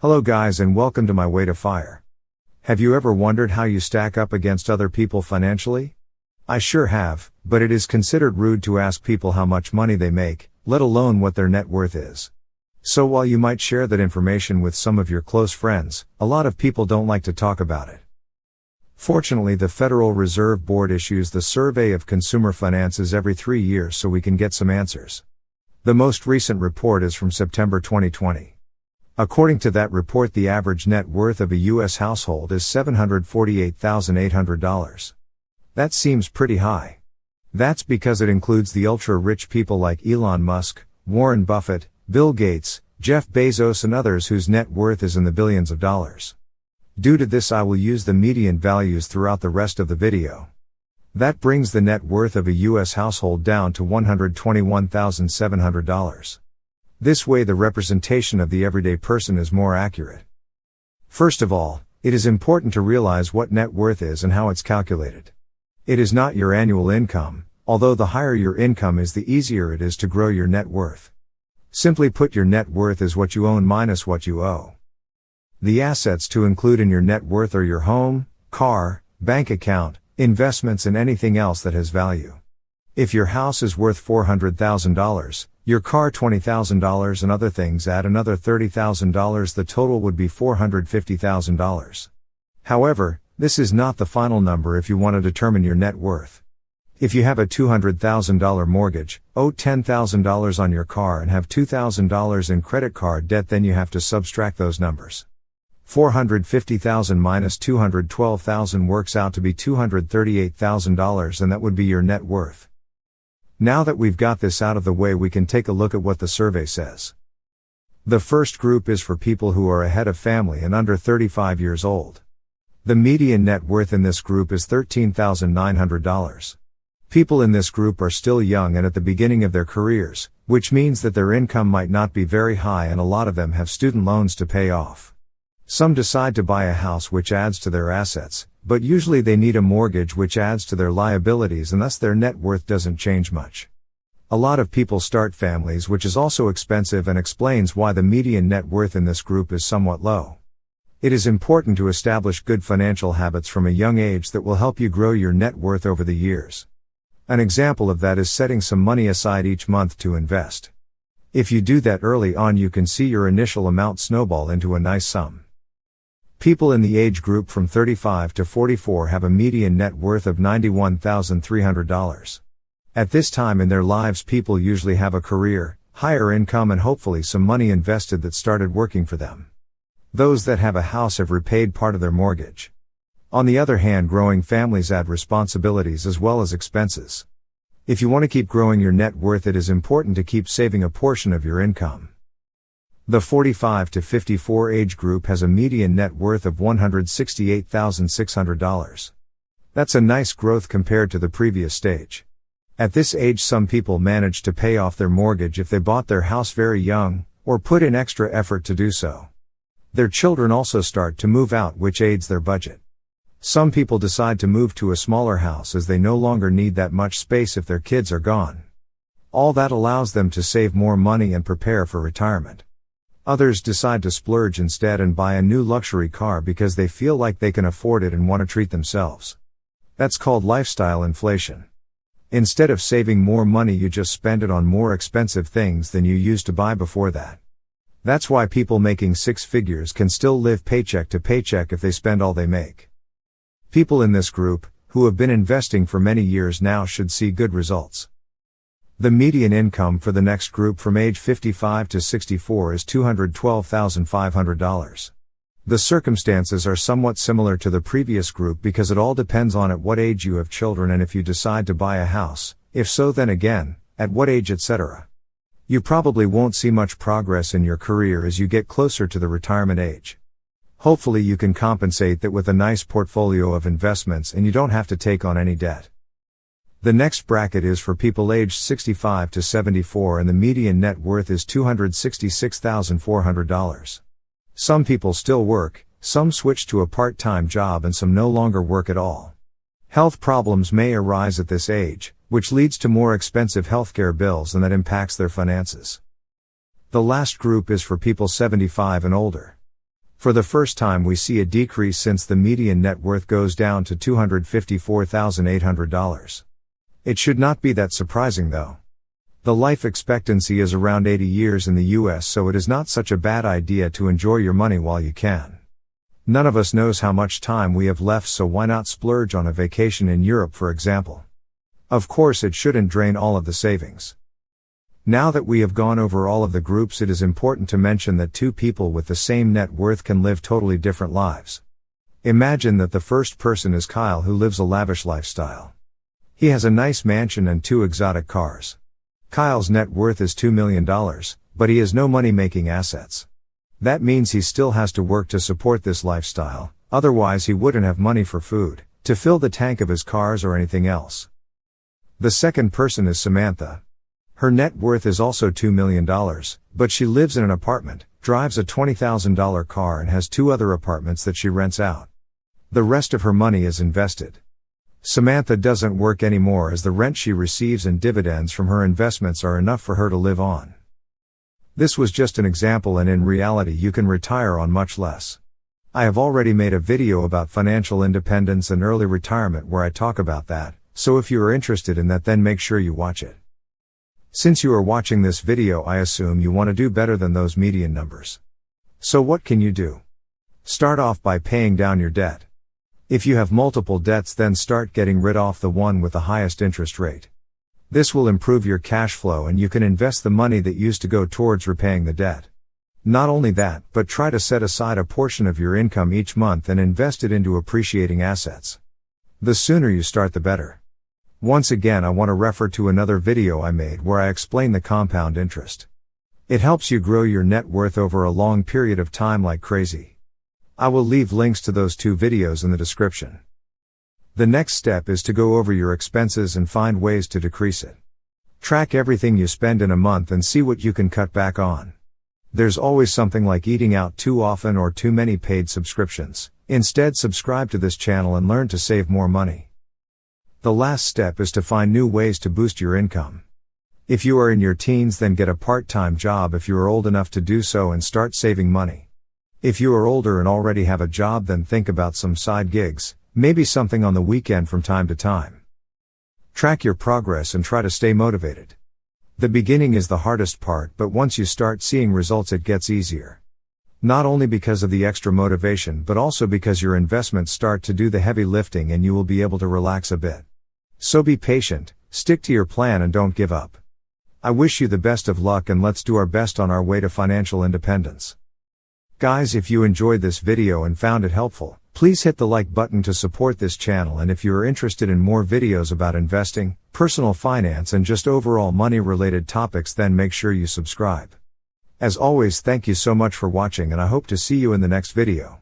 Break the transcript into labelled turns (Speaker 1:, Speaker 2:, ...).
Speaker 1: Hello guys and welcome to My Way to Fire. Have you ever wondered how you stack up against other people financially? I sure have, but it is considered rude to ask people how much money they make, let alone what their net worth is. So while you might share that information with some of your close friends, a lot of people don't like to talk about it. Fortunately, the Federal Reserve Board issues the Survey of Consumer Finances every 3 years so we can get some answers. The most recent report is from September 2020. According to that report, the average net worth of a U.S. household is $748,800. That seems pretty high. That's because it includes the ultra-rich people like Elon Musk, Warren Buffett, Bill Gates, Jeff Bezos and others whose net worth is in the billions of dollars. Due to this, I will use the median values throughout the rest of the video. That brings the net worth of a U.S. household down to $121,700. This way the representation of the everyday person is more accurate. First of all, it is important to realize what net worth is and how it's calculated. It is not your annual income, although the higher your income is the easier it is to grow your net worth. Simply put, your net worth is what you own minus what you owe. The assets to include in your net worth are your home, car, bank account, investments and anything else that has value. If your house is worth $400,000, your car $20,000 and other things add another $30,000, the total would be $450,000. However, this is not the final number if you want to determine your net worth. If you have a $200,000 mortgage, owe $10,000 on your car and have $2,000 in credit card debt, then you have to subtract those numbers. $450,000 minus $212,000 works out to be $238,000, and that would be your net worth. Now that we've got this out of the way, we can take a look at what the survey says. The first group is for people who are a head of family and under 35 years old. The median net worth in this group is $13,900. People in this group are still young and at the beginning of their careers, which means that their income might not be very high, and a lot of them have student loans to pay off. Some decide to buy a house, which adds to their assets, but usually they need a mortgage, which adds to their liabilities, and thus their net worth doesn't change much. A lot of people start families, which is also expensive and explains why the median net worth in this group is somewhat low. It is important to establish good financial habits from a young age that will help you grow your net worth over the years. An example of that is setting some money aside each month to invest. If you do that early on, you can see your initial amount snowball into a nice sum. People in the age group from 35 to 44 have a median net worth of $91,300. At this time in their lives, people usually have a career, higher income and hopefully some money invested that started working for them. Those that have a house have repaid part of their mortgage. On the other hand, growing families add responsibilities as well as expenses. If you want to keep growing your net worth, it is important to keep saving a portion of your income. The 45 to 54 age group has a median net worth of $168,600. That's a nice growth compared to the previous stage. At this age, some people manage to pay off their mortgage if they bought their house very young, or put in extra effort to do so. Their children also start to move out, which aids their budget. Some people decide to move to a smaller house as they no longer need that much space if their kids are gone. All that allows them to save more money and prepare for retirement. Others decide to splurge instead and buy a new luxury car because they feel like they can afford it and want to treat themselves. That's called lifestyle inflation. Instead of saving more money, you just spend it on more expensive things than you used to buy before that. That's why people making six figures can still live paycheck to paycheck if they spend all they make. People in this group, who have been investing for many years now, should see good results. The median income for the next group from age 55 to 64 is $212,500. The circumstances are somewhat similar to the previous group because it all depends on at what age you have children and if you decide to buy a house, if so then again, at what age, etc. You probably won't see much progress in your career as you get closer to the retirement age. Hopefully you can compensate that with a nice portfolio of investments and you don't have to take on any debt. The next bracket is for people aged 65 to 74 and the median net worth is $266,400. Some people still work, some switch to a part-time job and some no longer work at all. Health problems may arise at this age, which leads to more expensive healthcare bills and that impacts their finances. The last group is for people 75 and older. For the first time we see a decrease since the median net worth goes down to $254,800. It should not be that surprising though. The life expectancy is around 80 years in the US, so it is not such a bad idea to enjoy your money while you can. None of us knows how much time we have left, so why not splurge on a vacation in Europe, for example? Of course, it shouldn't drain all of the savings. Now that we have gone over all of the groups, it is important to mention that two people with the same net worth can live totally different lives. Imagine that the first person is Kyle, who lives a lavish lifestyle. He has a nice mansion and 2 exotic cars. Kyle's net worth is $2 million, but he has no money-making assets. That means he still has to work to support this lifestyle, otherwise he wouldn't have money for food, to fill the tank of his cars or anything else. The second person is Samantha. Her net worth is also $2 million, but she lives in an apartment, drives a $20,000 car and has 2 other apartments that she rents out. The rest of her money is invested. Samantha doesn't work anymore, as the rent she receives and dividends from her investments are enough for her to live on. This was just an example, and in reality you can retire on much less. I have already made a video about financial independence and early retirement where I talk about that, so if you are interested in that, then make sure you watch it. Since you are watching this video, I assume you want to do better than those median numbers. So what can you do? Start off by paying down your debt. If you have multiple debts, then start getting rid of the one with the highest interest rate. This will improve your cash flow and you can invest the money that used to go towards repaying the debt. Not only that, but try to set aside a portion of your income each month and invest it into appreciating assets. The sooner you start, the better. Once again, I want to refer to another video I made where I explain the compound interest. It helps you grow your net worth over a long period of time like crazy. I will leave links to those 2 videos in the description. The next step is to go over your expenses and find ways to decrease it. Track everything you spend in a month and see what you can cut back on. There's always something like eating out too often or too many paid subscriptions. Instead, subscribe to this channel and learn to save more money. The last step is to find new ways to boost your income. If you are in your teens, then get a part-time job if you are old enough to do so and start saving money. If you are older and already have a job, then think about some side gigs, maybe something on the weekend from time to time. Track your progress and try to stay motivated. The beginning is the hardest part, but once you start seeing results, it gets easier. Not only because of the extra motivation, but also because your investments start to do the heavy lifting and you will be able to relax a bit. So be patient, stick to your plan and don't give up. I wish you the best of luck, and let's do our best on our way to financial independence. Guys, if you enjoyed this video and found it helpful, please hit the like button to support this channel, and if you are interested in more videos about investing, personal finance and just overall money related topics, then make sure you subscribe. As always, thank you so much for watching, and I hope to see you in the next video.